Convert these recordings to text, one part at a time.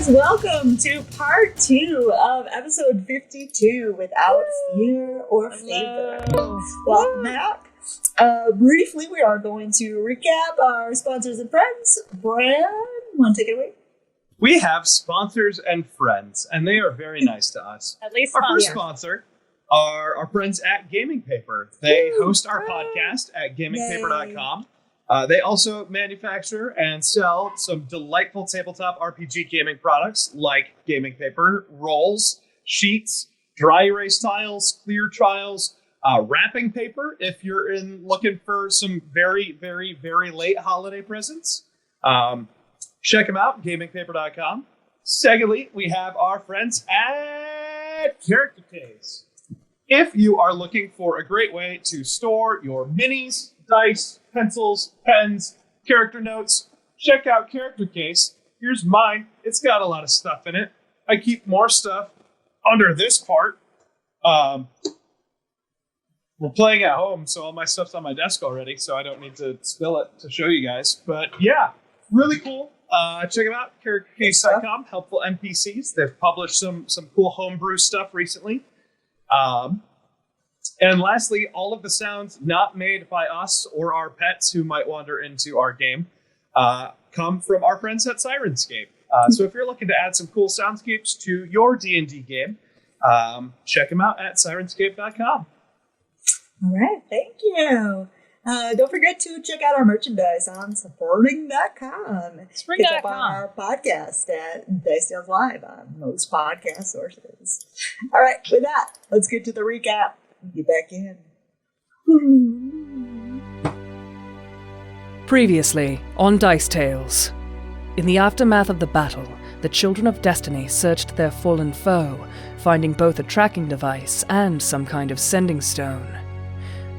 guys, welcome to part 2 of episode 52, Without Fear or Favor. Welcome back. Briefly, we are going to recap our sponsors and friends. Brad, want to take it away? We have sponsors and friends, and they are very nice to us. At least our first sponsor are our friends at Gaming Paper. They host our podcast at gamingpaper.com. They also manufacture and sell some delightful tabletop RPG gaming products like Gaming Paper, rolls, sheets, dry erase tiles, clear tiles, wrapping paper if you're looking for some very, very, very late holiday presents. Check them out, gamingpaper.com. Secondly, we have our friends at Character Case. If you are looking for a great way to store your minis, dice, pencils, pens, character notes, check out Character Case. Here's mine. It's got a lot of stuff in it. I keep more stuff under this part. We're playing at home, so all my stuff's on my desk already, so I don't need to spill it to show you guys. But yeah, really cool. Check them out, charactercase.com. Helpful NPCs. They've published some cool homebrew stuff recently. And lastly, all of the sounds not made by us or our pets who might wander into our game come from our friends at Syrinscape. So if you're looking to add some cool soundscapes to your D&D game, check them out at Syrinscape.com. All right, thank you. Don't forget to check out our merchandise on supporting.com. Pick up our podcast at Dice Tales Live on most podcast sources. All right, with that, let's get to the recap. Get back in. Previously on Dice Tales. In the aftermath of the battle, the Children of Destiny searched their fallen foe, finding both a tracking device and some kind of sending stone.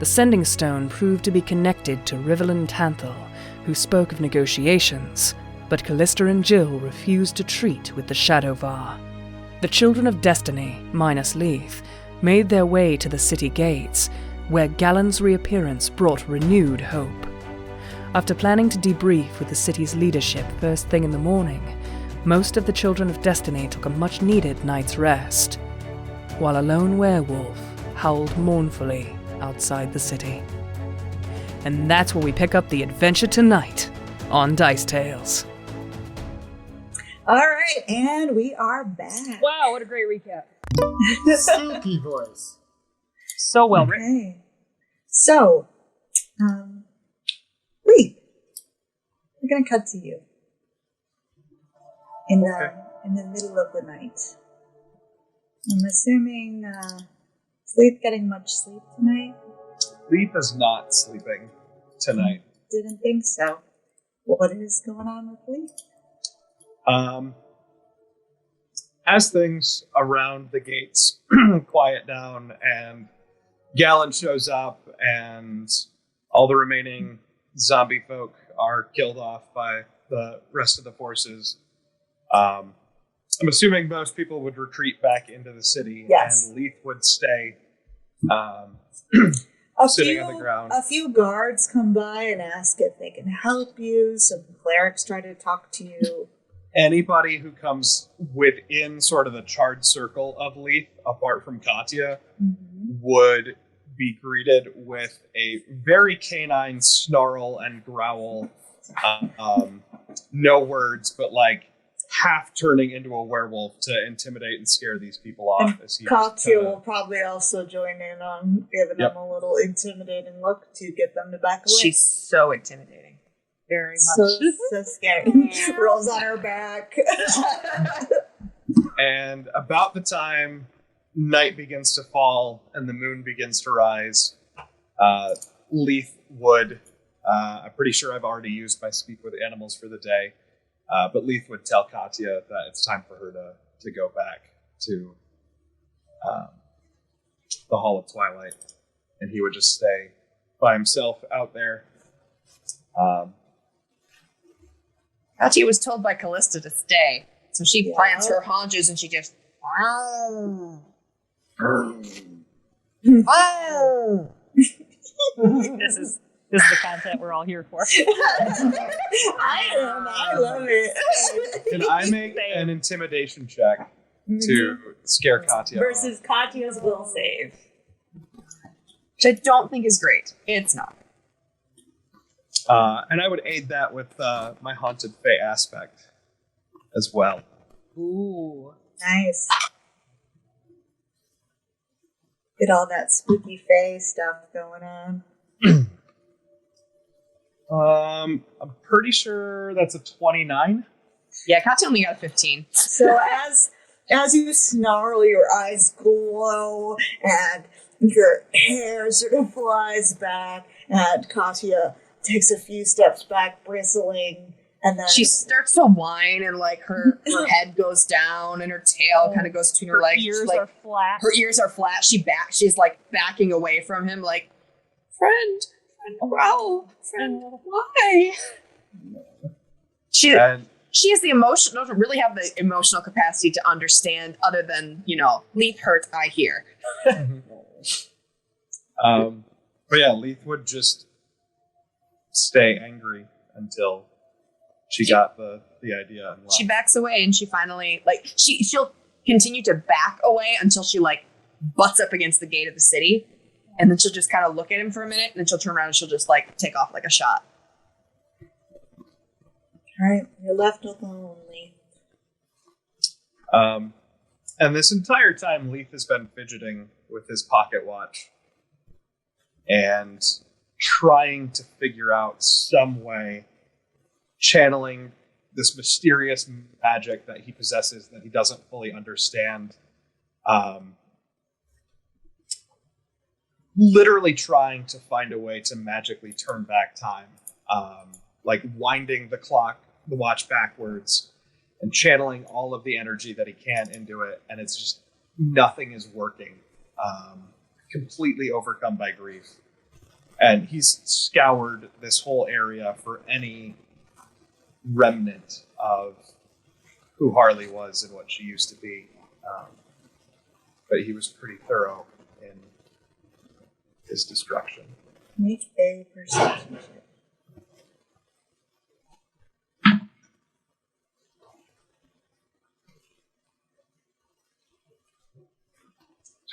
The sending stone proved to be connected to Rivelin Tanthal, who spoke of negotiations, but Callista and Jill refused to treat with the Shadowvar. The Children of Destiny, minus Leith, made their way to the city gates, where Galen's reappearance brought renewed hope. After planning to debrief with the city's leadership first thing in the morning, most of the Children of Destiny took a much-needed night's rest, while a lone werewolf howled mournfully outside the city. And that's where we pick up the adventure tonight on Dice Tales. All right, and we are back. Wow, what a great recap. Silky voice. So well written. Okay. So, Lee, we're going to cut to you in the middle of the night. I'm assuming Sleep getting much sleep tonight? Leith is not sleeping tonight. Didn't think so. What is going on with Leith? As things around the gates quiet down and Galen shows up and all the remaining zombie folk are killed off by the rest of the forces, I'm assuming most people would retreat back into the city. Yes. And Leith would stay sitting on the ground. A few guards come by and ask if they can help you. Some clerics try to talk to you. Anybody who comes within sort of the charred circle of Leith, apart from Katya, would be greeted with a very canine snarl and growl. No words, but like half turning into a werewolf to intimidate and scare these people off. And Katya will probably also join in on giving them a little intimidating look to get them to back away. She's so intimidating. Very much. So scary. Rolls on her back. And about the time night begins to fall and the moon begins to rise, Leith would, I'm pretty sure I've already used my Speak with Animals for the day, but Leith would tell Katya that it's time for her to go back to the Hall of Twilight, and he would just stay by himself out there. Katya was told by Callista to stay, so she plants her haunches and she just... This is This is the content we're all here for. I love it. Can I make an intimidation check to scare Katya? Versus Katya's will save. Which I don't think is great. It's not. And I would aid that with my haunted fey aspect as well. Ooh. Nice. Get all that spooky fae stuff going on. I'm pretty sure that's a 29. Yeah, Katya only got a 15. So as you snarl, your eyes glow, and your hair sort of flies back, and Katya takes a few steps back, bristling, and then She starts to whine, and like her head goes down, and her tail kind of goes between her legs. Ears like, are flat. her ears are flat. She's like backing away from him, like, friend, growl, friend, why? She And has the emotion, doesn't really have the emotional capacity to understand, other than, Leaf hurt, I hear. but yeah, Leith would just stay angry until she got the idea and left. She backs away, and she finally, like, she'll continue to back away until she, like, butts up against the gate of the city, and then she'll just kind of look at him for a minute, and then she'll turn around and she'll just, like, take off like a shot. all right, you're left alone. And this entire time, Leith has been fidgeting with his pocket watch and trying to figure out some way, channeling this mysterious magic that he possesses that he doesn't fully understand. Literally trying to find a way to magically turn back time, like winding the watch backwards, and channeling all of the energy that he can into it, and it's just nothing is working. Completely overcome by grief. And he's scoured this whole area for any remnant of who Harley was and what she used to be. But he was pretty thorough in his destruction. Make a perception check.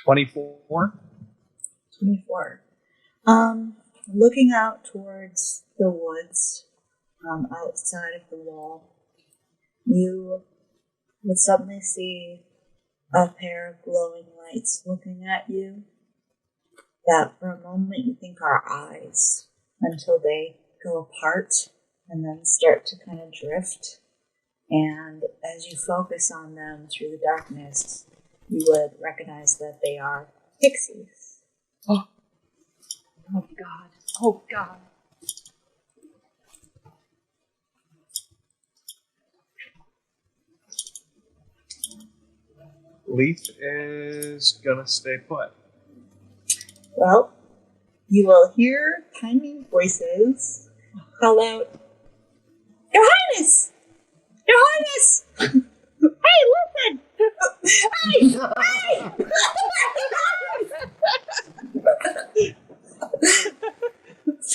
24? 24. Looking out towards the woods, outside of the wall, you would suddenly see a pair of glowing lights looking at you that for a moment you think are eyes, until they go apart and then start to kind of drift. And as you focus on them through the darkness, you would recognize that they are pixies. Oh God. Oh God. Leith is gonna stay put. Well, you will hear tiny voices call out, "Your Highness! Your Highness! Hey, listen! Hey!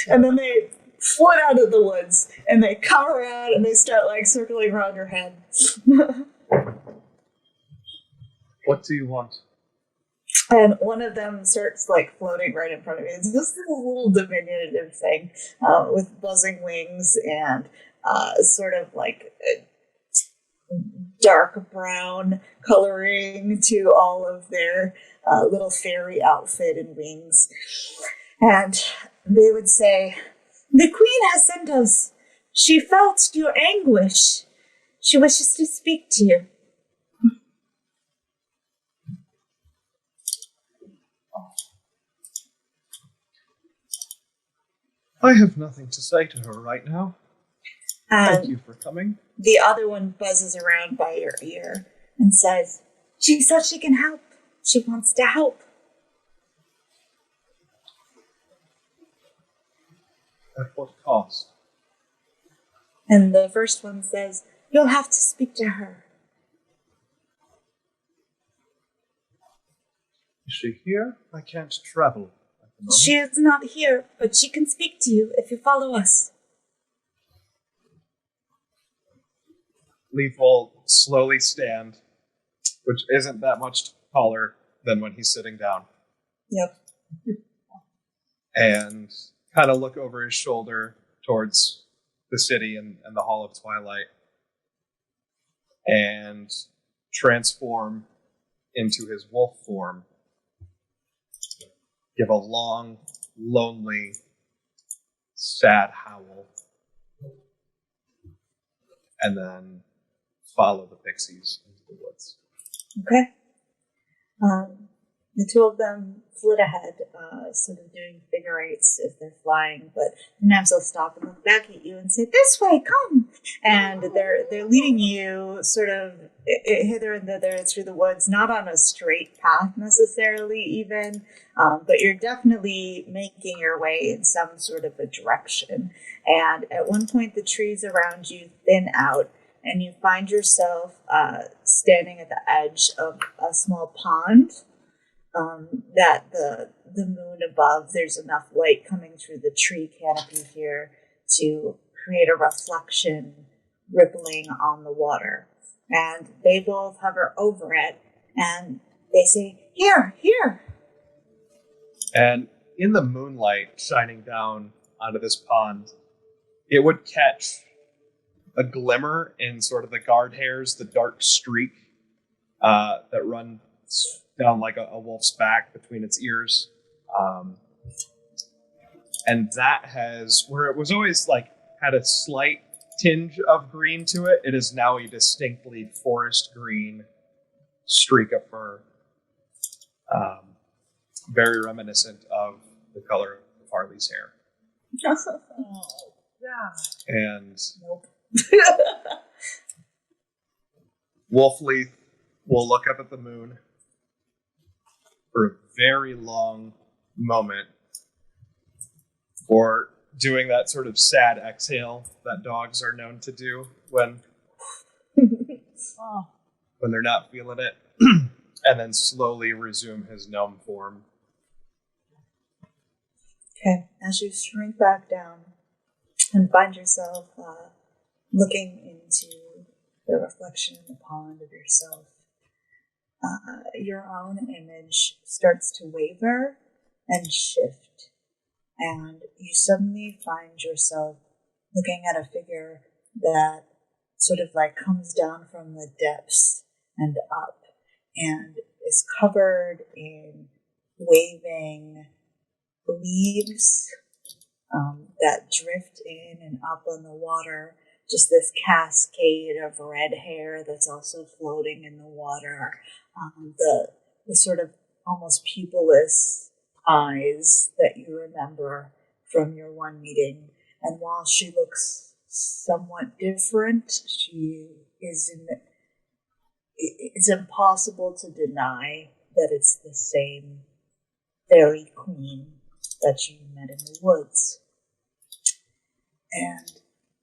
And then they float out of the woods, and they come around, and they start, like, circling around your head. What do you want? And one of them starts, like, floating right in front of you. It's just a little diminutive thing with buzzing wings and sort of like dark brown coloring to all of their little fairy outfit and wings. And they would say, "The Queen has sent us. She felt your anguish. She wishes to speak to you." I have nothing to say to her right now. Thank And you for coming. the other one buzzes around by your ear and says, "She said she can help. She wants to help." At what cost? And the first one says, "You'll have to speak to her." Is she here? I can't travel at moment. She is not here, but she can speak to you if you follow us. Leaf will slowly stand, which isn't that much taller than when he's sitting down. Yep. And kind of look over his shoulder towards the city and the Hall of Twilight. And transform into his wolf form. Give a long, lonely, sad howl. And then follow the pixies into the woods. Okay. The two of them flit ahead, sort of doing figure eights if they're flying, but sometimes they'll stop and look back at you and say, "This way, come!" And they're leading you sort of hither and thither through the woods, not on a straight path necessarily even, but you're definitely making your way in some sort of a direction. And at one point, the trees around you thin out, and you find yourself standing at the edge of a small pond. That the moon above, there's enough light coming through the tree canopy here to create a reflection rippling on the water. And they both hover over it, and they say, "Here, here." And in the moonlight shining down onto this pond, it would catch a glimmer in sort of the guard hairs, the dark streak that run down like a wolf's back between its ears. And that has, where it was always like, had a slight tinge of green to it, it is now a distinctly forest green streak of fur. Very reminiscent of the color of Harley's hair. Oh, God. And Nope. Wolfleaf will look up at the moon for a very long moment before doing that sort of sad exhale that dogs are known to do when Oh. when they're not feeling it, and then slowly resume his gnome form. Okay, as you shrink back down and find yourself looking into the reflection in the pond of yourself, your own image starts to waver and shift, and you suddenly find yourself looking at a figure that sort of like comes down from the depths and up and is covered in waving leaves that drift in and up on the water. Just this cascade of red hair that's also floating in the water. The sort of almost pupilless eyes that you remember from your one meeting. And while she looks somewhat different, she is it's impossible to deny that it's the same fairy queen that you met in the woods. And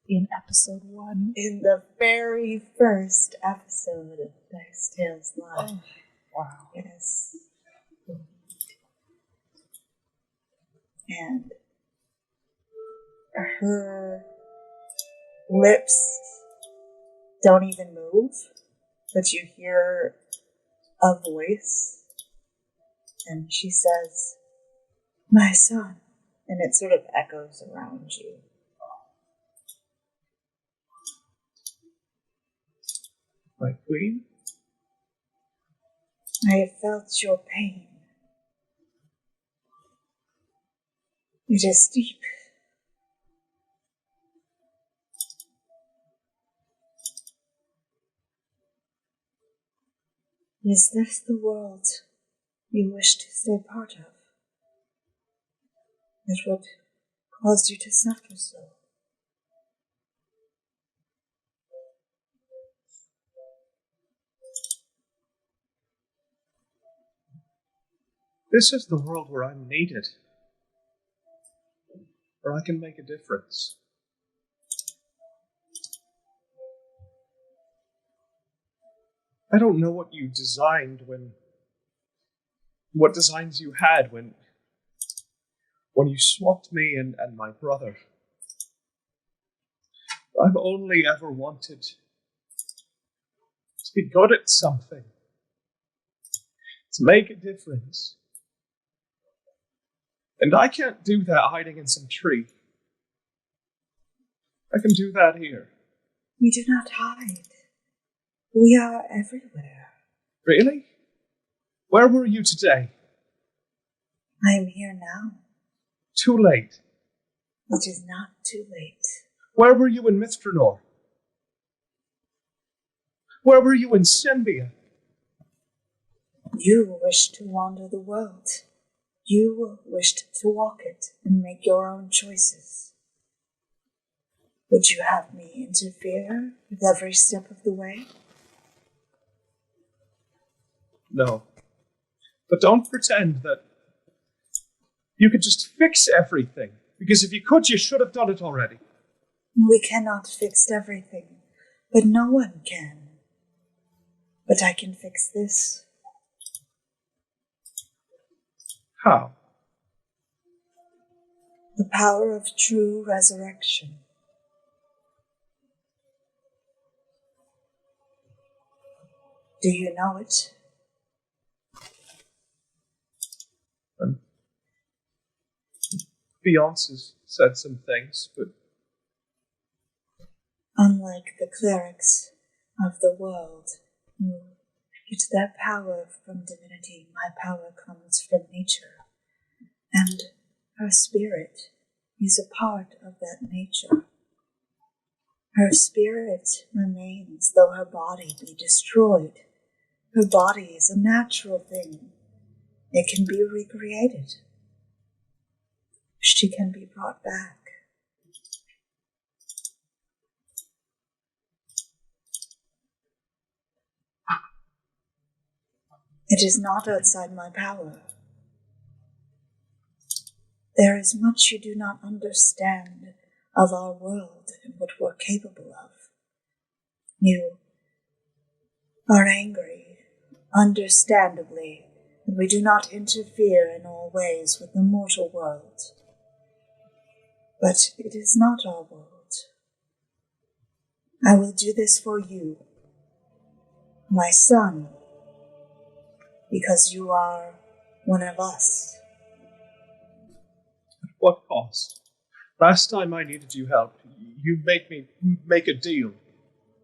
In episode 1. in the very first episode of Dice Tales Live. Oh, wow. Yes. And her lips don't even move, but you hear a voice, and she says, "My son," and it sort of echoes around you. My queen? I have felt your pain. It is deep. Is this the world you wish to stay part of? That would cause you to suffer so? This is the world where I'm needed. Where I can make a difference. I don't know what you designed when... What designs you had when when you swapped me and my brother, I've only ever wanted to be good at something, to make a difference. And I can't do that hiding in some tree. I can do that here. We do not hide. We are everywhere. Really? Where were you today? I am here now. Too late. It is not too late. Where were you in Mithranor? Where were you in Sembia? You wished to wander the world. You wished to walk it and make your own choices. Would you have me interfere with every step of the way? No. But don't pretend that you could just fix everything. Because if you could, you should have done it already. We cannot fix everything, but no one can. But I can fix this. How? The power of true resurrection. Do you know it? Beyonce's said some things, but Unlike the clerics of the world who get their power from divinity, my power comes from nature, and her spirit is a part of that nature. Her spirit remains though her body be destroyed. Her body is a natural thing. It can be recreated. She can be brought back. It is not outside my power. There is much you do not understand of our world and what we're capable of. You are angry, understandably, and we do not interfere in all ways with the mortal world. But it is not our world. I will do this for you, my son, because you are one of us. at what cost? Last time I needed you help, you made me make a deal.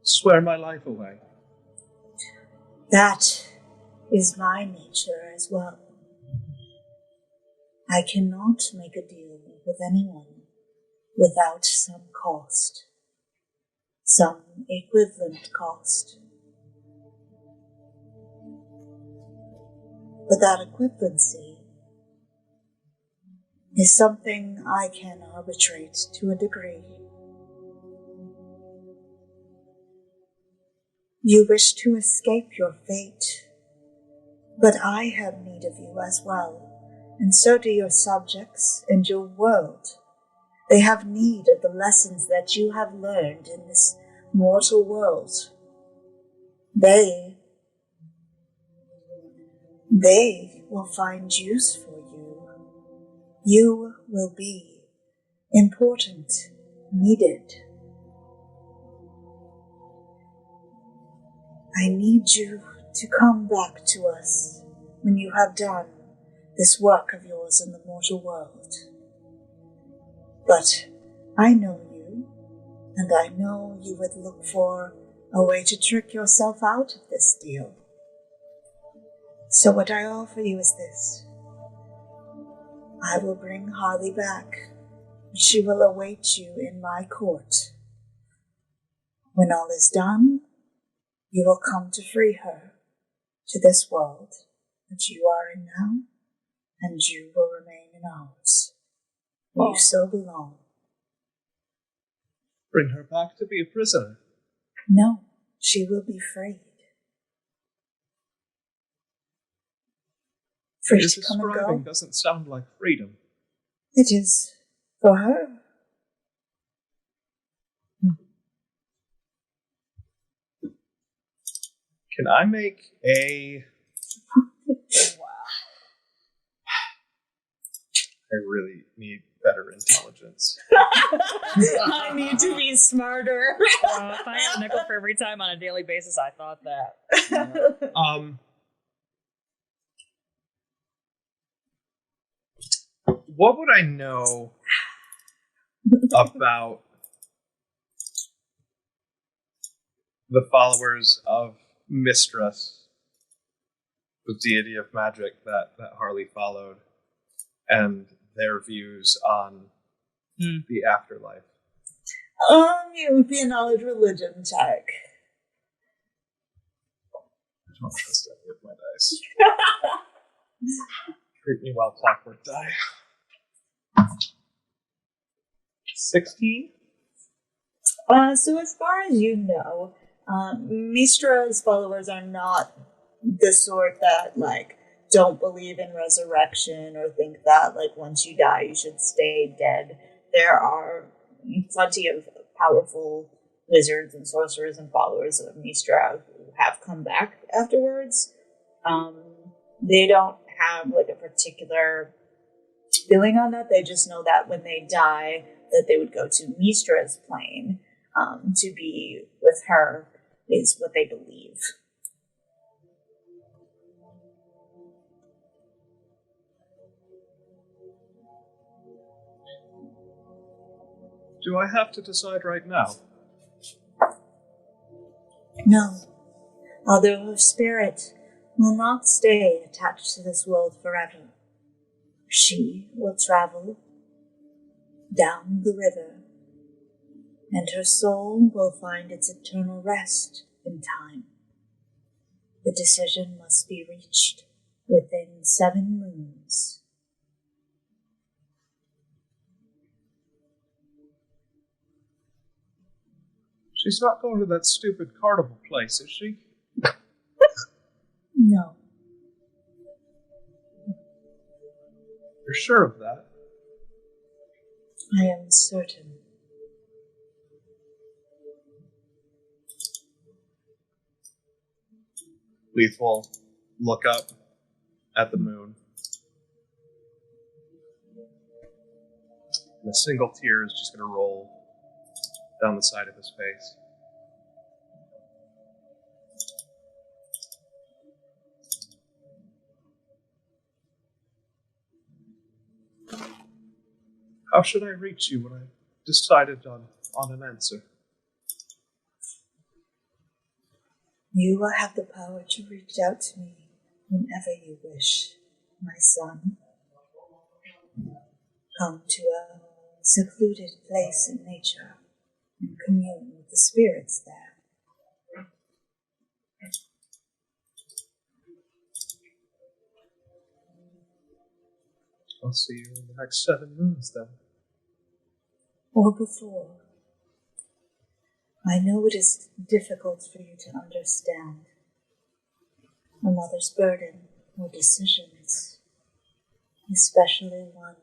Swear my life away. That is my nature as well. I cannot make a deal with anyone without some cost, some equivalent cost. But that equivalency is something I can arbitrate to a degree. You wish to escape your fate, but I have need of you as well, and so do your subjects and your world. They have need of the lessons that you have learned in this mortal world. They will find use for you. You will be important, needed. I need you to come back to us when you have done this work of yours in the mortal world. But I know you, and I know you would look for a way to trick yourself out of this deal. So what I offer you is this. I will bring Harley back. She will await you in my court. When all is done, you will come to free her to this world that you are in now, and you will remain in ours. You so belong. Bring her back to be a prisoner. No, she will be freed. Free What you're to come and describing go. doesn't sound like freedom. It is for her. Can I make a... I really need better intelligence. I need to be smarter. If I had a nickel for every time on a daily basis I thought that. What would I know about the followers of Mistress, the deity of magic that Harley followed, and their views on the afterlife? It would be a knowledge religion check. I don't trust any of my dice. Treat me well, clockwork die. 16? So as far as you know, Mistra's followers are not the sort that, like, don't believe in resurrection or think that, like, once you die, you should stay dead. There are plenty of powerful wizards and sorcerers and followers of Mistra who have come back afterwards. They don't have, like, a particular feeling on that. They just know that when they die, that they would go to Mistra's plane to be with her is what they believe. Do I have to decide right now? No. Although her spirit will not stay attached to this world forever. She will travel down the river, and her soul will find its eternal rest in time. The decision must be reached within 7 moons. She's not going to that stupid carnival place, is she? No. You're sure of that? I am certain. Leith will look up at the moon. And a single tear is just going to roll down the side of his face. How should I reach you when I decided on an answer? You will have the power to reach out to me whenever you wish, my son. Come to a secluded place in nature and commune with the spirits there. I'll see you in the next 7 moons, then. Or before. I know it is difficult for you to understand a mother's burden or decisions, especially one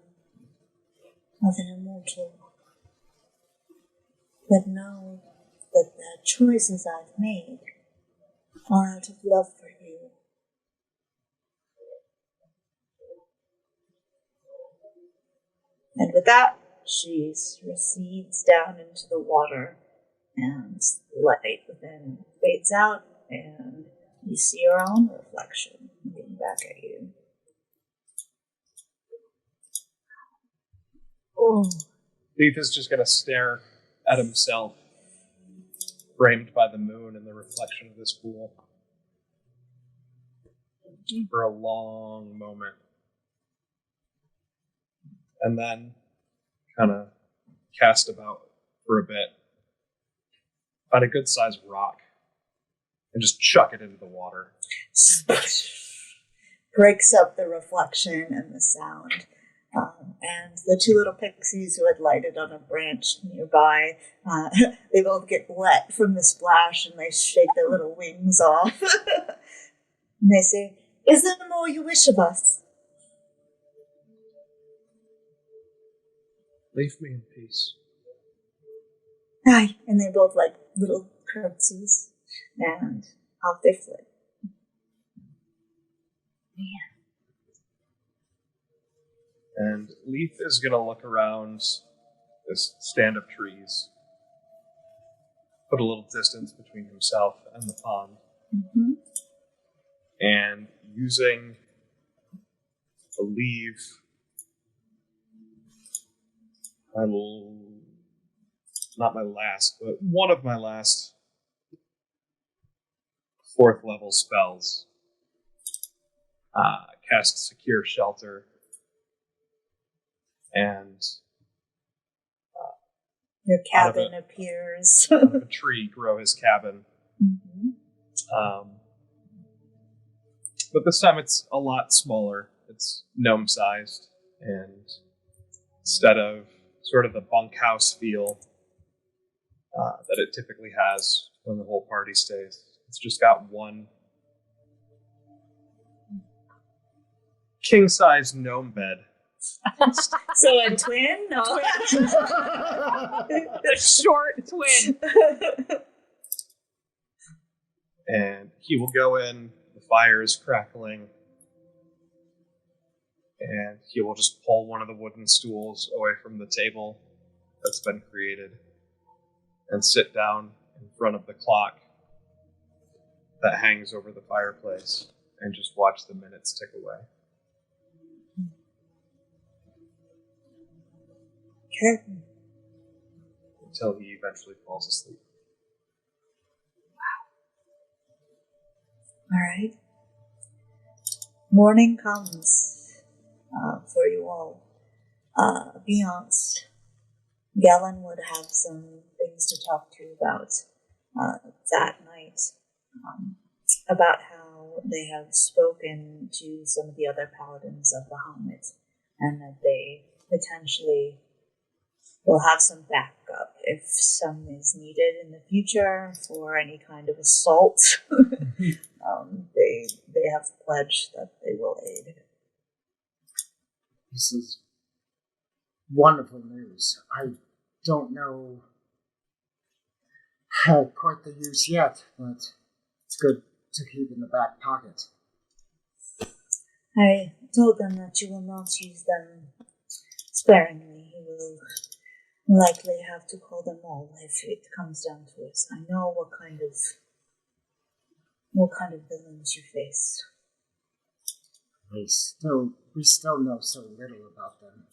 of an immortal. But know that the choices I've made are out of love for you. And with that, she recedes down into the water, and the light within fades out, and you see your own reflection looking back at you. Oh. Leith is just going to stare at himself, framed by the moon and the reflection of this pool, for a long moment. And then kind of cast about for a bit, find a good-sized rock, and just chuck it into the water. Breaks up the reflection and the sound. And the 2 little pixies who had lighted on a branch nearby, they both get wet from the splash and they shake their little wings off. And they say, "Is there more you wish of us?" Leave me in peace. Aye. And they both like little curtsies, and off they flit. And Leaf is going to look around this stand of trees, put a little distance between himself and the pond, and using, I believe, not my last, but one of my last 4th level spells, cast Secure Shelter, and your cabin appears. out of a tree grow his cabin. But this time it's a lot smaller. It's gnome-sized, and instead of sort of the bunkhouse feel that it typically has when the whole party stays, it's just got one king-size gnome bed. So a twin? No. The short twin. And he will go in, the fire is crackling, and he will just pull one of the wooden stools away from the table that's been created and sit down in front of the clock that hangs over the fireplace and just watch the minutes tick away. Okay. Until he eventually falls asleep. All right. Morning comes for you all. Beyonce, Galen would have some things to talk to you about that night. About how they have spoken to some of the other paladins of Bahamut, and that they potentially will have some backup if some is needed in the future for any kind of assault. They have pledged that they will aid. This is wonderful news. I don't know quite the use yet, but it's good to keep in the back pocket. I told them that you will not use them sparingly. You will likely have to call them all if it comes down to it. I know what kind of villains you face. We still know so little about them.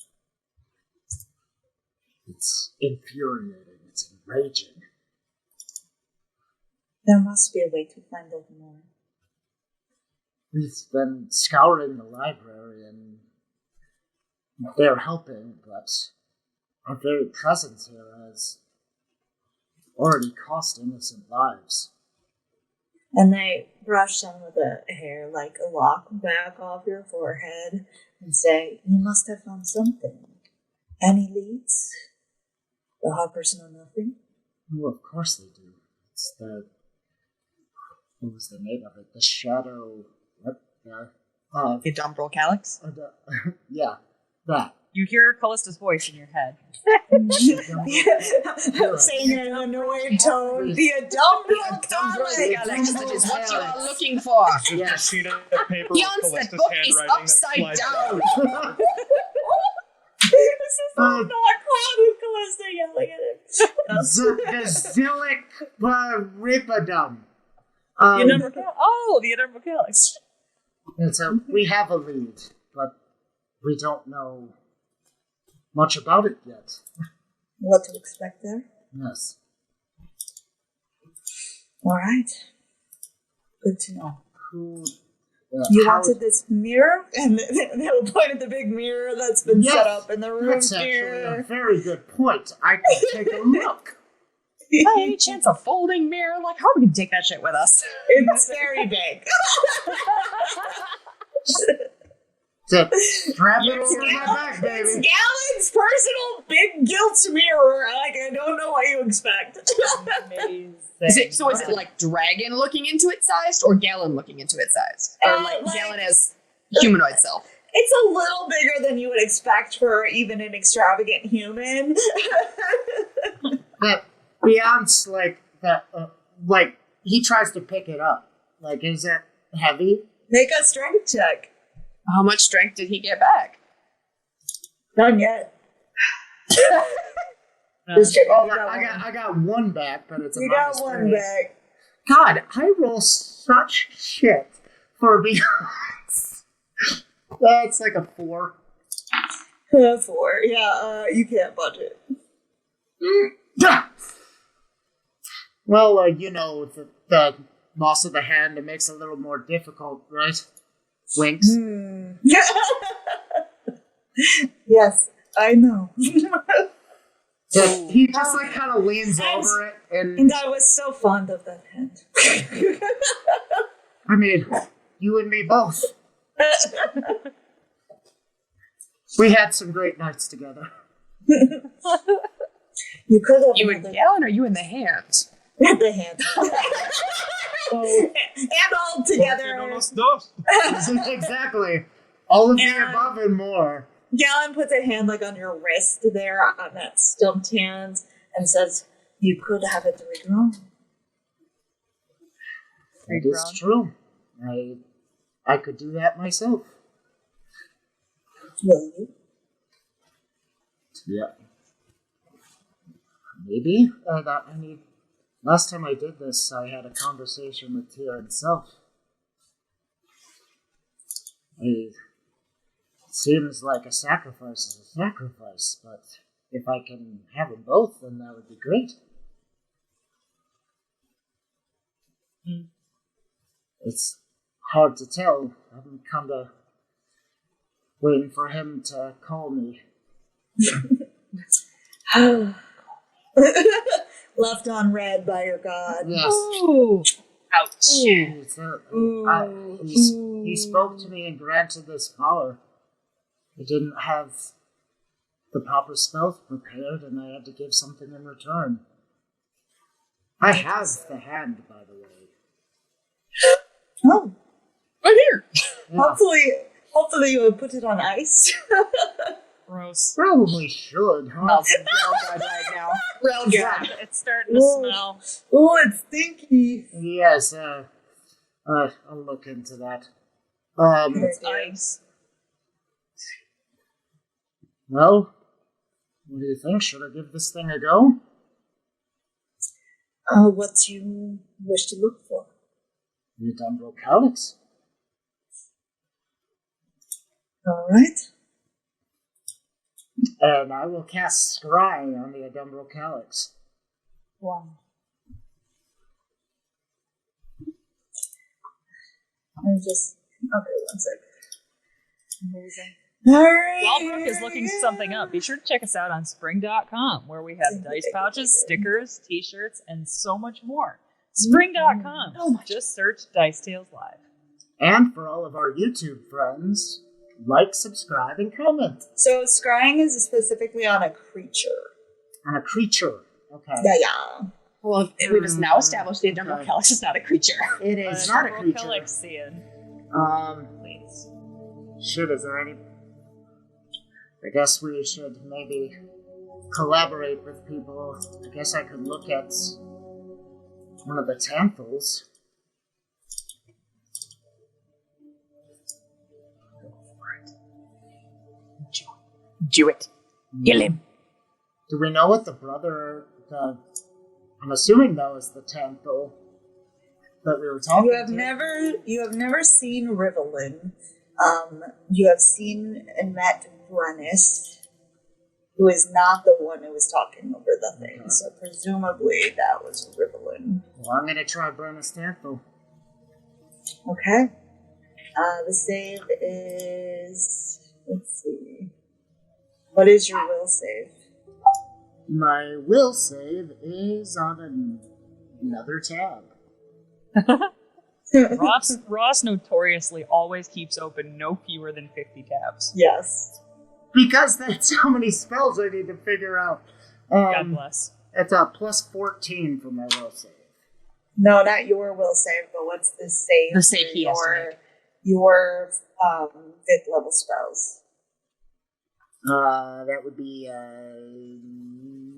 It's infuriating. It's enraging. There must be a way to find out more. We've been scouring the library and they're helping, but our very presence here has already cost innocent lives. And they brush some of the hair, like a lock, back off your forehead and say, "You must have found something. Any leads? The Hoppers know nothing?" Oh, of course they do. It's what was the name of it? The Shadow... What? The Dumbral Calyx? Yeah, that. You hear Callista's voice in your head. Saying it in an annoyed tone. The Dumbral Calyx. That is what you are looking for. Just a sheet of paper with Beyonce, Callista's the book is handwriting that upside slides down. This is all not Cloud and Callista yelling at him. The Zilic Ripidum. The Edinburgh Calyx. And so we have a lead, but we don't know much about it yet. What to expect there? Yes. All right. Good to know. Who? You how- wanted this mirror? And they'll point at the big mirror that's been Yes, set up in the room That's actually here. a very good point. I can take a look. By any chance, a folding mirror? Like, how are we going to take that shit with us? It's very big. To strap it over my back, It's baby. Galen's personal big guilt mirror. Like, I don't know what you expect. Amazing. Is it like Dragon looking into its size or Galen looking into its size? Or like Galen as humanoid self? It's a little bigger than you would expect for even an extravagant human. But Beyond's like that. Like he tries to pick it up. Like, is it heavy? Make a strength check. How much strength did he get back? Done yet. No. Just kidding. Oh, You got one. I got one back, but it's a You got minus one 3. back. God, I roll such shit for being That's like a 4. 4. Yeah, you can't budget. Well, you know, the loss of the hand, it makes it a little more difficult, right? Winks. Yes, I know. So he just like kind of leans And- over it, and And I was so fond of that hand. I mean, you and me both. We had some great nights together. You could have You in Galen or you in the hands? the hand. Oh, And all together. Porque no los dos. exactly. All of the And- above and more. Galen puts a hand like on your wrist there on that stumped hand and says, "You could have it regrown." That is true. I could do that myself. Will you? Yeah. Maybe. I need. Last time I did this, I had a conversation with Tia himself. It seems like a sacrifice is a sacrifice, but if I can have them both, then that would be great. It's hard to tell. I'm kind of waiting for him to call me. Left on red by your god. Yes. Ooh. Ouch. He spoke to me and granted this power. I didn't have the proper spells prepared, and I had to give something in return. I have the hand, by the way. Oh, Right here. Yeah, hopefully you would put it on ice. Gross. probably should, huh? Smells real good right now. Real good. Yeah, it's starting to Ooh. smell. Oh, it's stinky. Yes, I'll look into that. It's ice. Well, what do you think? Should I give this thing a go? What do you wish to look for? The Dumbro Calyx. All right. And I will cast Scry on the Adumbro Calyx. Wow. I'm just okay. 1 sec. Amazing. All right. While Brooke is looking something up, be sure to check us out on spring.com, where we have dice pouches, stickers, t-shirts, and so much more. Spring.com. Oh, Just search Dice Tales Live. And for all of our YouTube friends, like, subscribe, and comment. So scrying is specifically on a creature. On a creature. Okay. Yeah. Well, we just now established the Adumbro Okay. Calyx is not a creature. It is not a creature. Calixian, please. Shit, is there any... I guess we should maybe collaborate with people. I guess I could look at one of the Tanthals. Do it. Kill him. Do we know what the brother... I'm assuming that was the Tanthal that we were talking You have never seen Rivellin. You have seen and met Brennis, who is not the one who was talking over the thing. Okay. So presumably that was Rivellin. Well, I'm gonna try Brennis Tanthal. Okay. The save is. Let's see. What is your will save? My will save is on another tab. Ross notoriously always keeps open no fewer than 50 tabs. Yes. Because that's how many spells I need to figure out. God bless. It's a plus 14 for my will save. No, not your will save, but what's the save? The save for he has to make. Your 5th level spells. That would be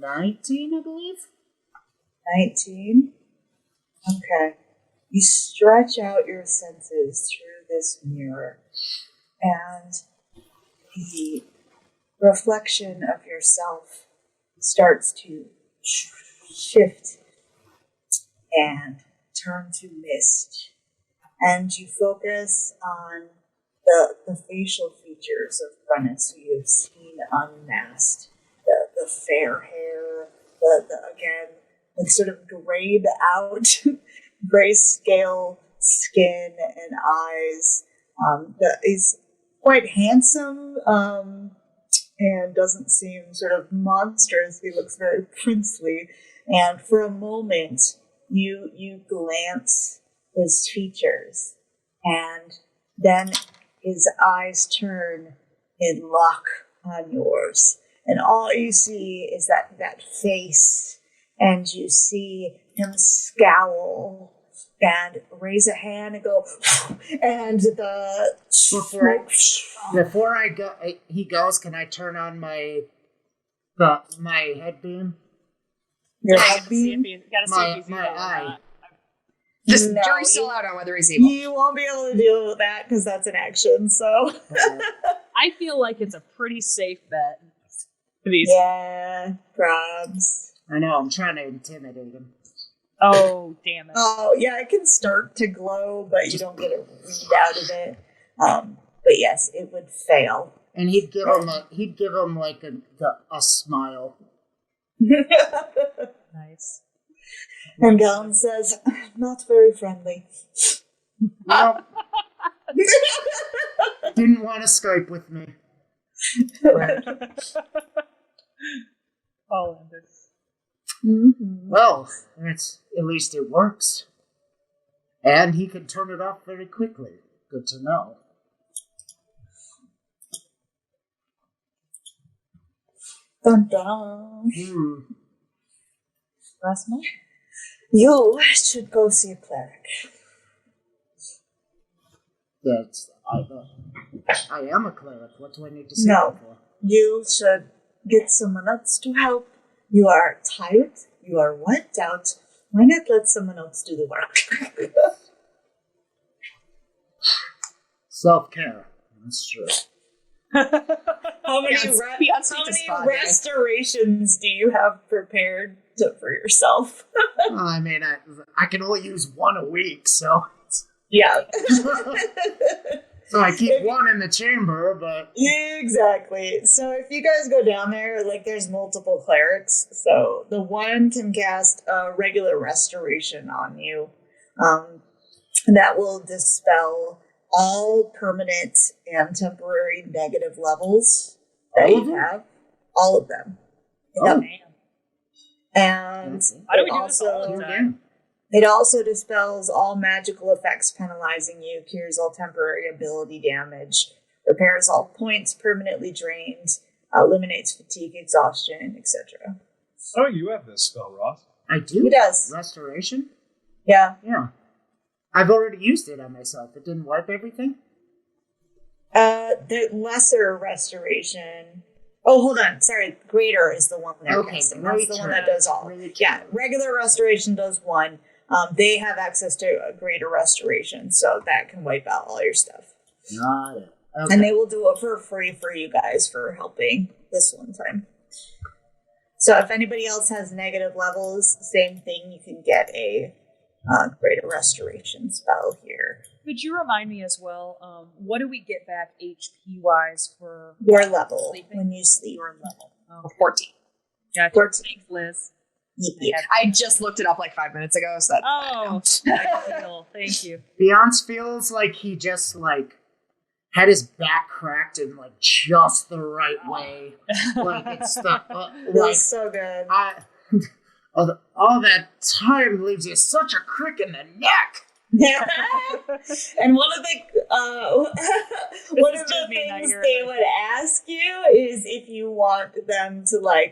19, I believe. 19. Okay. You stretch out your senses through this mirror, and the reflection of yourself starts to shift and turn to mist. And you focus on the facial features of Prentice, who you've seen unmasked. The fair hair, the sort of grayed out, grayscale skin and eyes. He's quite handsome and doesn't seem sort of monstrous. He looks very princely. And for a moment, you glance his features, and then his eyes turn and lock on yours. And all you see is that face, and you see him scowl and raise a hand and go, and the before I go, he goes. Can I turn on my headbeam? Your Gotta see headbeam? if he's My evil or eye. not. The No, jury's still you- out on whether he's evil. You won't be able to deal with that because that's an action. So I feel like it's a pretty safe bet. For these. yeah, probs. I know. I'm trying to intimidate him. Oh, damn it. Oh yeah, it can start to glow, but you don't get a read out of it. But yes, it would fail. And he'd give him like a smile. Nice. And Galen says, "Not very friendly." Well, didn't want to Skype with me. Hollander. Mm-hmm. Well, at least it works. And he can turn it off very quickly. Good to know. Dun dun. Last month? You should go see a cleric. That's I am a cleric. What do I need to say No. for? You should get someone else to help. You are tired. You are wiped out. Why not let someone else do the work? Self-care. That's true. How many, Beyonce how to many spa day. restorations do you have prepared for yourself? Well, I mean, I can only use one a week, so Yeah. so I keep one in the chamber. But Exactly. So if you guys go down there, like there's multiple clerics. So the one can cast a regular restoration on you. That will dispel all permanent and temporary negative levels that All of you them? have. All of them. Oh. Yep. Man. And Why do it we do this all the also- time? It also dispels all magical effects penalizing you, cures all temporary ability damage, repairs all points permanently drained, eliminates fatigue, exhaustion, etc. Oh, you have this spell, Ross. I do. He does. Restoration? Yeah. Yeah. I've already used it on myself. It didn't wipe everything? The lesser restoration. Oh, hold on. Sorry. Greater is the one they're Okay, casting. That's the one that greater. does all. Greater. Yeah. Regular restoration does one. They have access to a greater restoration, so that can wipe out all your stuff. Got it. Okay. And they will do it for free for you guys for helping this one time. So if anybody else has negative levels, same thing. You can get a greater restoration spell here. Could you remind me as well, what do we get back HP wise for Your level sleeping? when you sleep. Your level? Oh, 14. gotcha. 14. Thanks, Liz. Yeah. I just looked it up like 5 minutes ago, so that's Oh, thank you. Beyonce feels like he just had his back cracked in just the right way. Like it's the Feels so good. all that time leaves you such a crick in the neck. Yeah. And one of the is just me not things here they at would ask you is if you want them to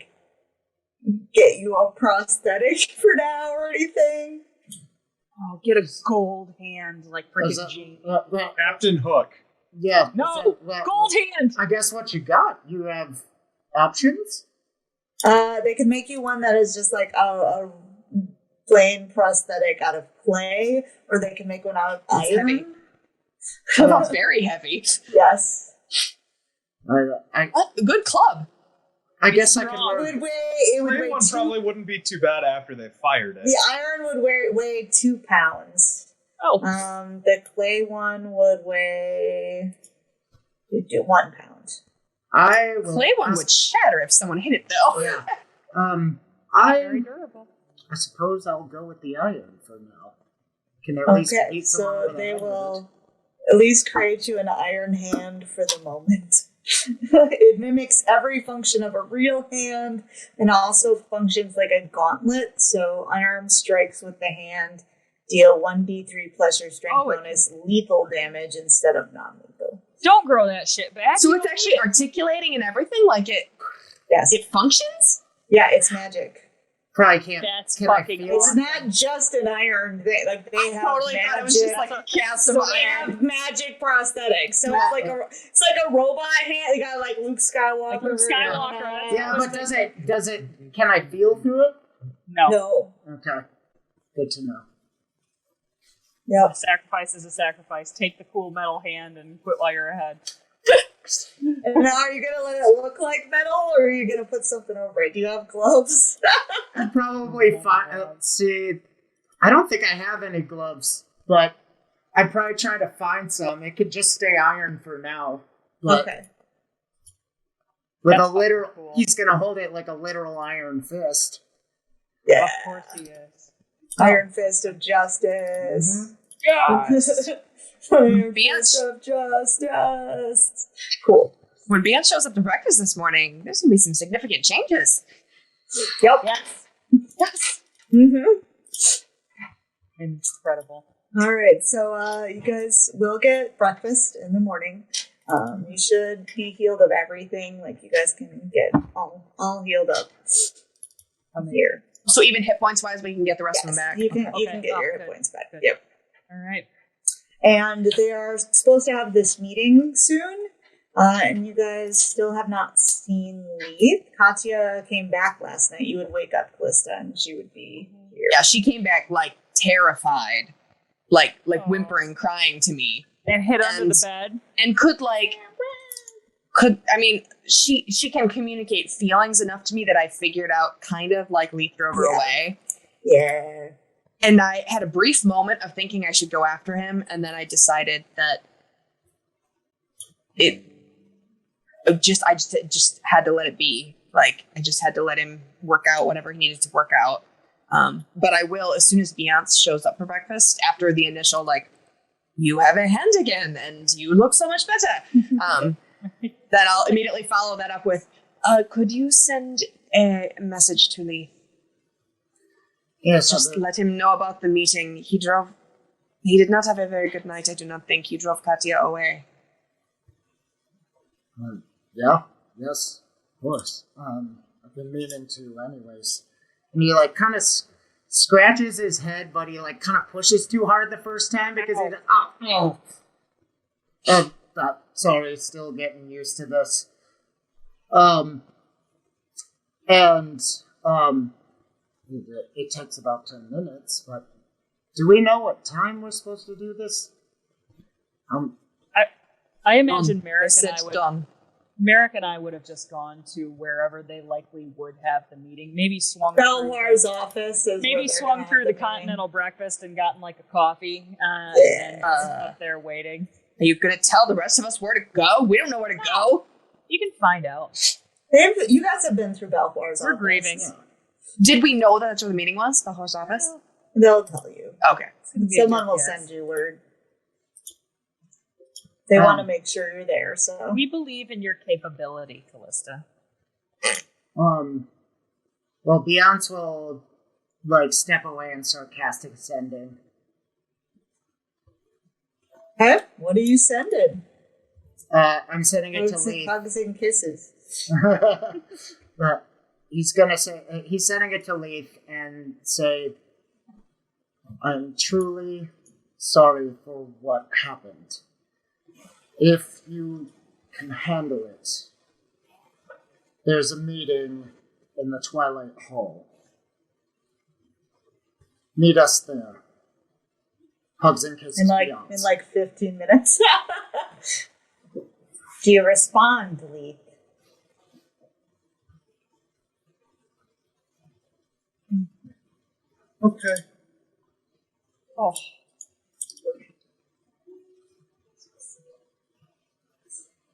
get you a prosthetic for now or anything. Oh, get a gold hand like Is freaking that- Jane. Captain Hook. Yeah. No, gold hand. I guess what you got. You have options. They could make you one that is just like a plain prosthetic out of clay, or they can make one out of It's iron. heavy. Sounds very heavy. Yes. What? A good club. I guess I could Strong. It wear. would weigh. It would Green weigh one two. probably wouldn't be too bad after they fired it. The iron would weigh 2 pounds. Oh, The clay one would weigh 1 pound. I will Clay one would shatter if someone hit it, though. Yeah. very durable. I suppose I'll go with the iron for now. Can at least Okay, beat someone so with a they hand with will at least create you an iron hand for the moment. It mimics every function of a real hand and also functions like a gauntlet. So unarmed strikes with the hand deal 1d3 plus your strength bonus lethal damage instead of non-lethal. Don't grow that shit back. So it's actually articulating and everything? Like Yes. it functions? Yeah, it's magic. Probably can't. That's can I fucking feel It's it? not just an iron thing. Like they have Totally magic. thought it was just like a cast of So they iron. have magic prosthetics. So it's like a robot hand. You got like Luke Skywalker. Like Luke Skywalker, Yeah, but does it? Can I feel through it? No. No. Okay. Good to know. Yep. A sacrifice is a sacrifice. Take the cool metal hand and quit while you're ahead. And now, are you gonna let it look like metal, or are you gonna put something over it? Do you have gloves? I'd probably see. I don't think I have any gloves, but I'd probably try to find some. It could just stay iron for now. But Okay. with That's a literal, cool. he's gonna hold it like a literal iron fist. Yeah. Of course he is. Iron Fist of Justice. Yes. Iron Beyonce. Fist of Justice. Cool. When Beyonce shows up to breakfast this morning, there's going to be some significant changes. Yep. Yes. Yes. Mm-hmm. Incredible. All right, so you guys will get breakfast in the morning. You should be healed of everything. Like you guys can get all healed up here. So even hit points wise, we can get the rest of them back. You can Okay. get Oh, your good. hit points back. Good. Yep. All right. And they are supposed to have this meeting soon. And you guys still have not seen Leith. Katya came back last night. You would wake up Callista and she would be here. Yeah, she came back like terrified, like Aw. whimpering, crying to me, And hid under And- the bed. and she can communicate feelings enough to me that I figured out kind of like Leith drove her Yeah. away. Yeah. And I had a brief moment of thinking I should go after him, and then I decided that I just had to let it be. Like I just had to let him work out whatever he needed to work out. But I will as soon as Beyonce shows up for breakfast after the initial like, you have a hand again and you look so much better. Then I'll immediately follow that up with, could you send a message to Lee? Yes, Just let him know about the meeting. He did not have a very good night, I do not think. He drove Katya away. yeah, yes, of course. I've been meaning to, anyways. And he like kind of scratches his head, but he like kind of pushes too hard the first time because sorry, still getting used to this. It takes about 10 minutes, but do we know what time we're supposed to do this? I imagine Merrick They and said I would. done. Merrick and I would have just gone to wherever they likely would have the meeting. Maybe swung through. Belhar's office is Maybe where they're swung gonna through have the meeting. continental breakfast and gotten like a coffee and up there waiting. Are you going to tell the rest of us where to go? We don't know where to go. You can find out. You guys have been through Belhar's We're office. grieving. Did we know that that's where the meeting was? The horse office? They'll tell you. Okay. Someone will Yes. send you word. They want to make sure you're there, so. We believe in your capability, Callista. Well, Beyonce will like step away and start casting sending. Hey, what are you sending? I'm sending it to Hugs Lee. hugs and kisses. But he's sending it to Leith and say, I'm truly sorry for what happened. If you can handle it, there's a meeting in the Twilight Hall. Meet us there. Hugs and kisses In Beyonce. like 15 minutes. Do you respond, Leith? Okay. Oh,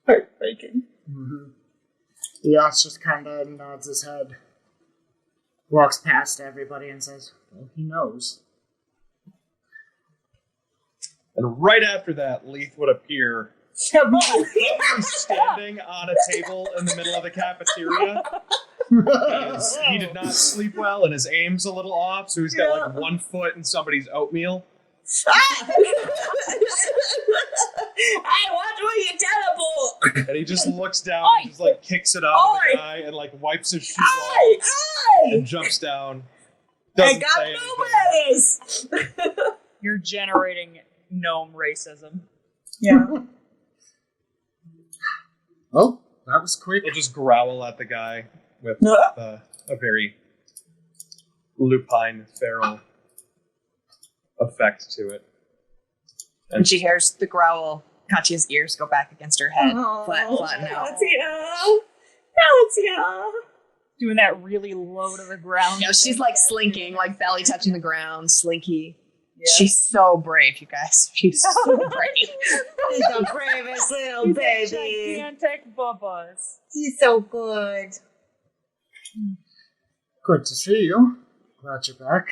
Heartbreaking. Mm-hmm. Eos just kind of nods his head, walks past everybody, and says, "Well, he knows." And right after that, Leith would appear standing on a table in the middle of the cafeteria. He did not sleep well, and his aim's a little off, so he's got like 1 foot in somebody's oatmeal. I watch where you teleport. And he just looks down and just like kicks it out of the guy and like wipes his shoe off and jumps down. I Doesn't got say anything. blueberries. you're generating gnome racism. Yeah. Oh, that was quick. He'll just growl at the guy with No. a very lupine, feral effect to it. When she hears the growl, Katya's ears go back against her head, flatten out. Katya. Doing that really low to the ground. You know, she's like slinking, like belly touching the ground, slinky. Yeah. She's so brave, you guys. She's so brave. He's the bravest little He's a baby. gigantic bubbas. He's so good. Good to see you. Glad you're back.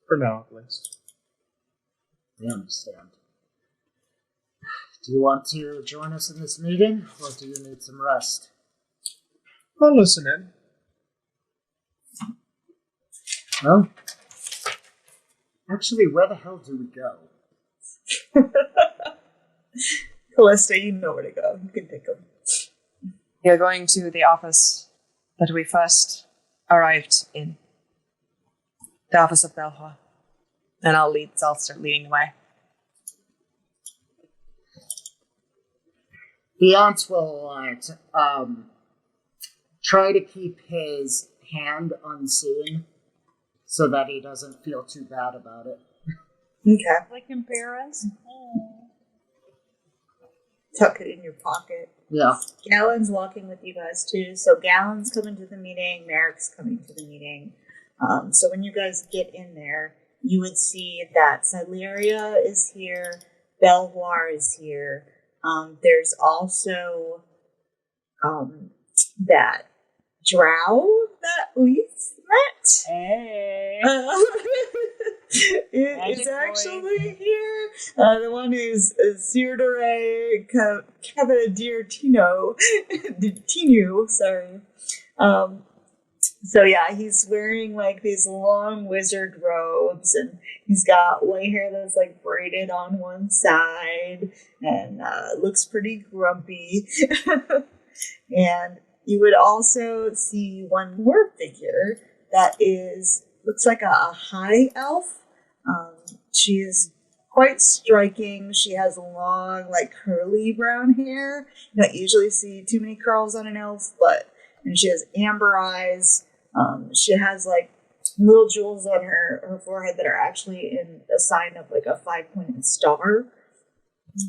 For now, at least. I understand. Do you want to join us in this meeting, or do you need some rest? I'll listen in. Well, actually, where the hell do we go? Callista, you know where to go. You can take him. You're going to the office that we first arrived in. The office of Belhua. And I'll start leading the way. Beyonce will try to keep his hand unseen so that he doesn't feel too bad about it. Okay. Like in parents. Tuck it in your pocket. Yeah. Gallon's walking with you guys too. So Gallon's coming to the meeting. Merrick's coming to the meeting. So when you guys get in there, you would see that Sileria is here. Belvoir is here. There's also that drow that we've met. Hey. Is actually here. The one who's Sirdere Cavadir Tinu, sorry. So yeah, he's wearing like these long wizard robes, and he's got white hair that's like braided on one side, and looks pretty grumpy. And you would also see one more figure that looks like a high elf. She is quite striking. She has long, like curly brown hair. You don't usually see too many curls on an elf, and she has amber eyes. She has like little jewels on her forehead that are actually in a sign of like a 5-pointed star.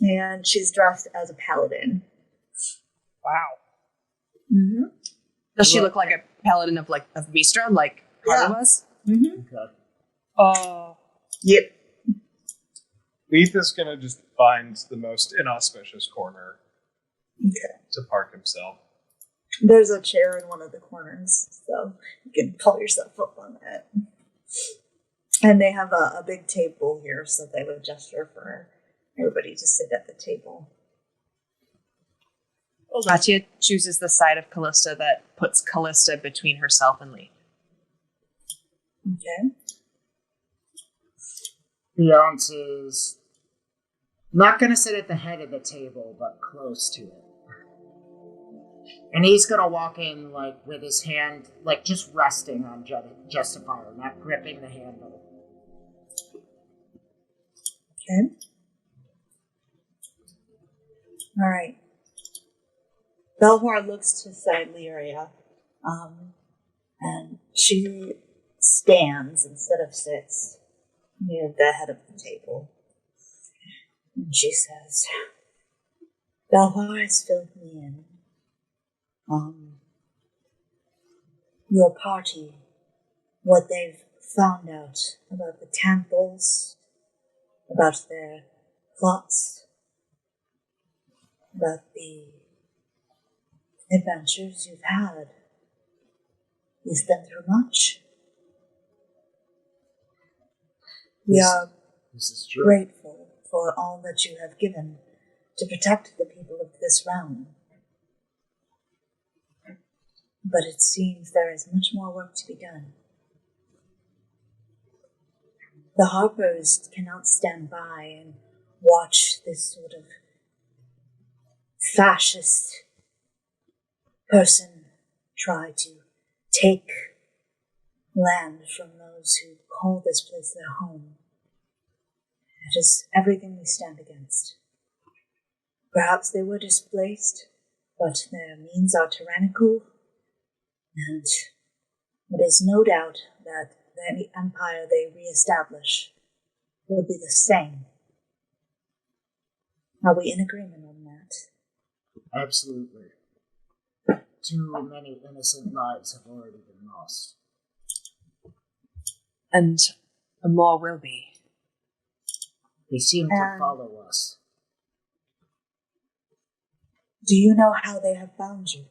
And she's dressed as a paladin. Wow. Mm-hmm. Does she look like a paladin of Vistra, like Harley was? Mm-hmm. Okay. Yep. Leith is going to just find the most inauspicious corner to park himself. There's a chair in one of the corners, so you can pull yourself up on that. And they have a big table here, so they would gesture for everybody to sit at the table. Katya chooses the side of Callista that puts Callista between herself and Lee. Okay. Beyonce's not going to sit at the head of the table, but close to it. And he's going to walk in, like, with his hand, like, just resting on Justifier, not gripping the handle. Okay. All right. Belvoir looks to Sileria, and she stands instead of sits. near the head of the table. And she says, Belvar has filled me in on your party, what they've found out about the temples, about their plots, about the adventures you've had. You've been through much. We are This is true. grateful for all that you have given to protect the people of this realm. But it seems there is much more work to be done. The Harpers cannot stand by and watch this sort of fascist person try to take land from those who call this place their home. It is everything we stand against. Perhaps they were displaced, but their means are tyrannical, and it is no doubt that the empire they reestablish will be the same. Are we in agreement on that? Absolutely. Too many innocent lives have already been lost. And more will be. They seem to follow us. Do you know how they have found you?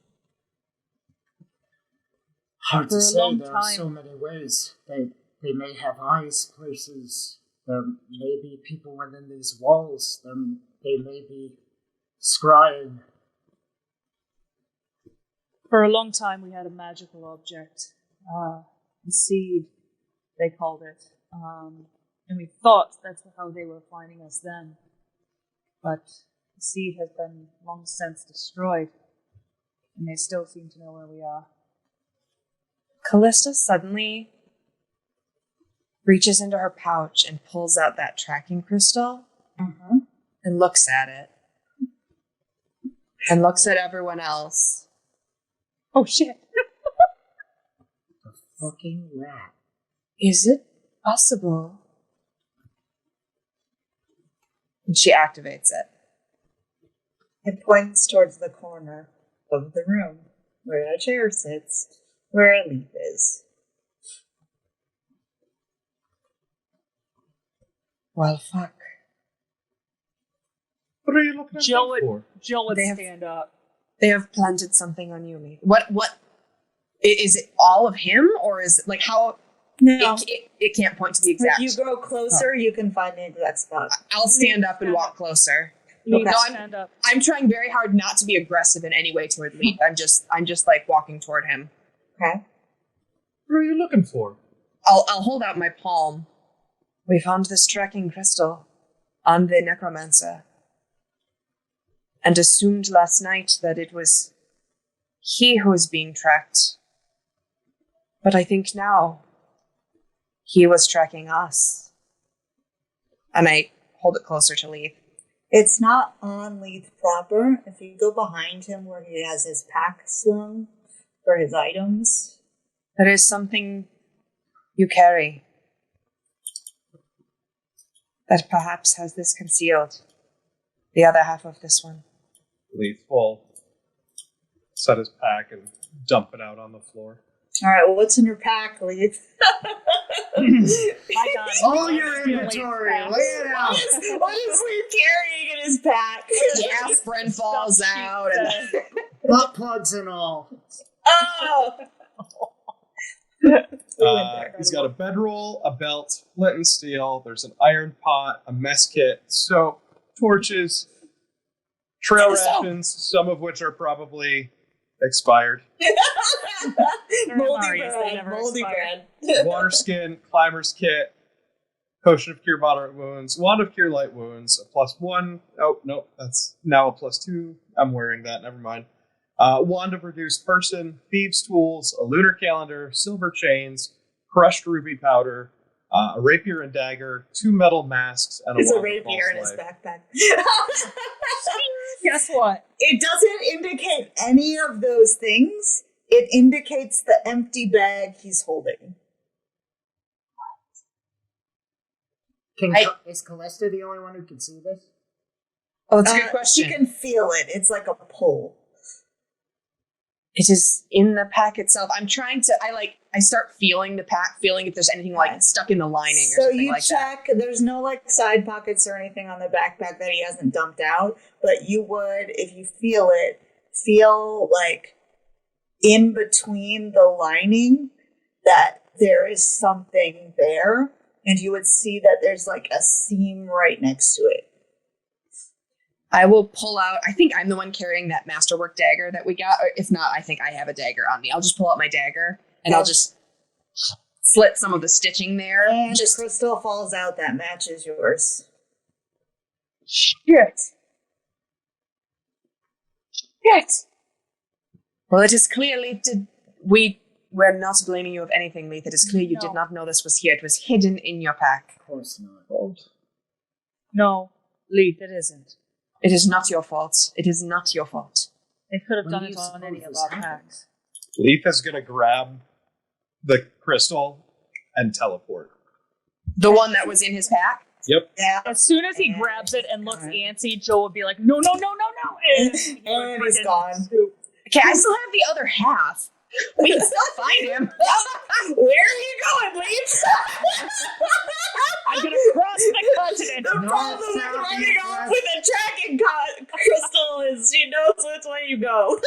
Hard For to a say. long There are time. so many ways. They may have eyes places. There may be people within these walls. They may be scrying. For a long time, we had a magical object, the seed, they called it, and we thought that's how they were finding us then. But the seed has been long since destroyed, and they still seem to know where we are. Callista suddenly reaches into her pouch and pulls out that tracking crystal and looks at it. And looks at everyone else. Oh shit! Fucking rat. Is it possible? And she activates it. It points towards the corner of the room where a chair sits, where a leaf is. Well, fuck. What are you looking at Jill that would, for? Jill would They have- stand up. They have planted something on you, Lee. What? Is it all of him, or is it like how? No. It can't point to the exact. If you go closer, you can find the exact spot. I'll stand up and walk closer. Leaf, Okay. stand up. I'm trying very hard not to be aggressive in any way toward Lee. I'm just like walking toward him. Okay. What are you looking for? I'll hold out my palm. We found this tracking crystal on the necromancer, and assumed last night that it was he who was being tracked. But I think now he was tracking us. And I hold it closer to Leith. It's not on Leith proper. If you go behind him where he has his pack slung for his items. There is something you carry that perhaps has this concealed. The other half of this one. Leith will set his pack and dump it out on the floor. All right, well, what's in your pack, Leith? My God. All your inventory, lay it out. What is Leith carrying in his pack? Aspirin falls out. And Butt plugs and all. Oh! He's got a bedroll, a belt, flint and steel. There's an iron pot, a mess kit, soap, torches, trail rations, some of which are probably expired. Moldy Marius, they bread, never moldy expire. bread. Water skin, climber's kit, potion of cure moderate wounds, wand of cure light wounds, a +1. Oh, no, that's now a +2. I'm wearing that, never mind. Wand of reduced person, thieves' tools, a lunar calendar, silver chains, crushed ruby powder, a rapier and dagger, 2 metal masks, and a There's a wand of false rapier in his light. backpack. Guess what? It doesn't indicate any of those things. It indicates the empty bag he's holding. Is Callista the only one who can see this? Oh, that's a good question. She can feel it. It's like a pull. It is in the pack itself. I'm trying to. I start feeling the pack, feeling if there's anything like stuck in the lining or something like that. So you check. There's no like side pockets or anything on the backpack that he hasn't dumped out. But you would, if you feel it, feel like in between the lining that there is something there, and you would see that there's like a seam right next to it. I will pull out, I think I'm the one carrying that masterwork dagger that we got. Or if not, I think I have a dagger on me. I'll just pull out my dagger and I'll just slit some of the stitching there. And just crystal falls out that matches yours. Shit. Well, it is clearly, we're not blaming you of anything, Leith. It is clear you did not know this was here. It was hidden in your pack. Of course not. No, Leith, it isn't. It is not your fault. It is not your fault. They could have done it on any of our packs. Leith is going to grab the crystal and teleport. The one that was in his pack? Yep. Yeah. As soon as he grabs it and looks antsy, Joe would be like, no. And he's gone. Okay, I still have the other half. We can still find him. Where are you going, Leith? I'm going to cross the continent. The problem with running off with a tracking crystal is she knows which way you go.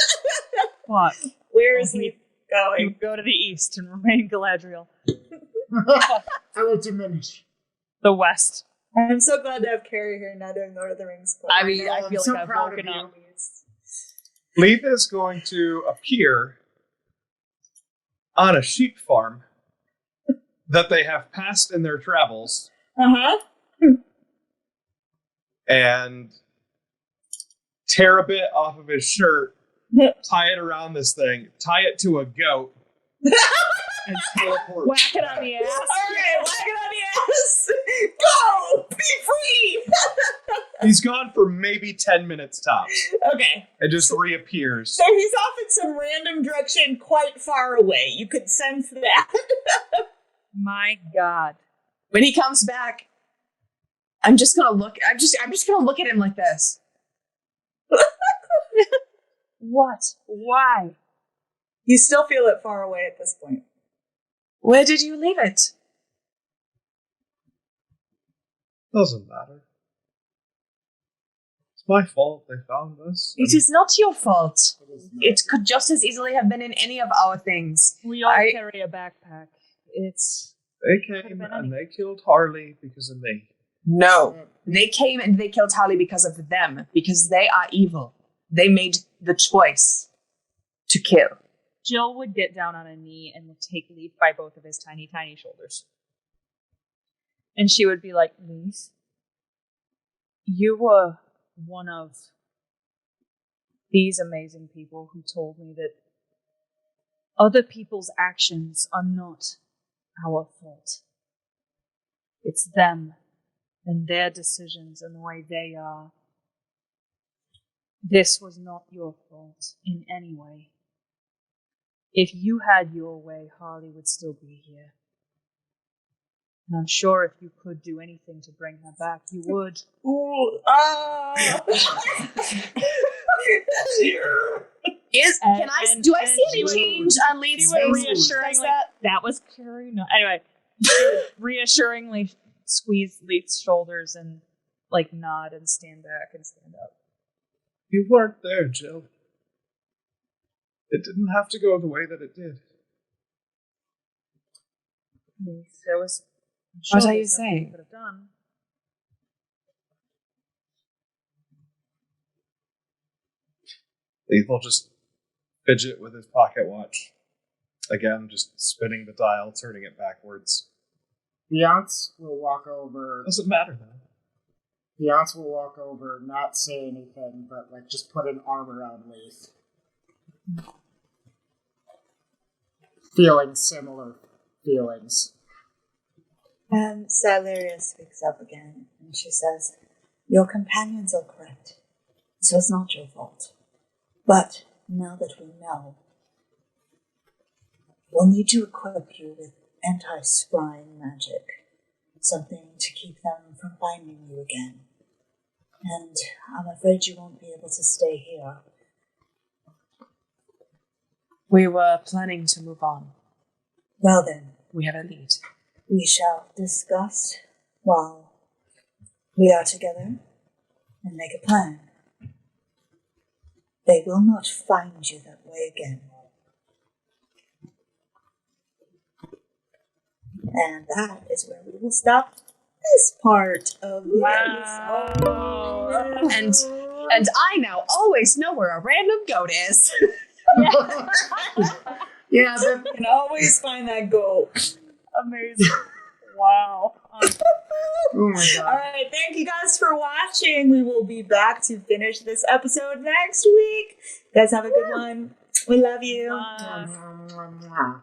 What? Where is Leith going? You go to the east and remain Galadriel. I will diminish. The west. I'm so glad to have Carrie here now doing Lord of the Rings. I mean, I feel so like I've proud woken of you. up. Leith is going to appear on a sheep farm that they have passed in their travels. Uh-huh. And tear a bit off of his shirt, tie it around this thing, tie it to a goat, and teleport. Whack it on the ass. All right, whack it on the ass. Go! Be free! He's gone for maybe 10 minutes tops. Okay. It just reappears. So he's off in some random direction quite far away. You could sense that. My God. When he comes back, I'm just gonna look at him like this. What? Why? You still feel it far away at this point. Where did you leave it? Doesn't matter. It's my fault they found us. It is not your fault. It could just as easily have been in any of our things. We all carry a backpack. It's... They came and they killed Harley because of me. No. They came and they killed Harley because of them. Because they are evil. They made the choice to kill. Jill would get down on a knee and would take Leith by both of his tiny, tiny shoulders. And she would be like, Leith, you were one of these amazing people who told me that other people's actions are not our fault. It's them and their decisions and the way they are. This was not your fault in any way. If you had your way, Harley would still be here. And I'm sure if you could do anything to bring her back, you would. Ooh, Do I see any change on Leith's face? Reassuringly, that was Carrie. No, anyway, reassuringly squeeze Leith's shoulders and like nod and stand back and stand up. You weren't there, Jill. It didn't have to go the way that it did. There was. What are you saying? Could have done. Leith will just fidget with his pocket watch. Again, just spinning the dial, turning it backwards. Beyonce will walk over. Doesn't matter though. Beyonce will walk over, not say anything, but like just put an arm around Leith. Feeling similar feelings. And Sileria speaks up again, and she says, "Your companions are correct. This was not your fault. But now that we know, we'll need to equip you with anti-scrying magic. something to keep them from finding you again. And I'm afraid you won't be able to stay here. We were planning to move on. Well then, We have a lead. we shall discuss while we are together and make a plan. They will not find you that way again. And that is where we will stop this part of the episode. And I now always know where a random goat is. Yeah, You can always find that goat. Amazing. Wow. oh my All god. right, thank you guys for watching. We will be back to finish this episode next week. You guys have a good one. We love you. Bye. Mwah, mwah, mwah.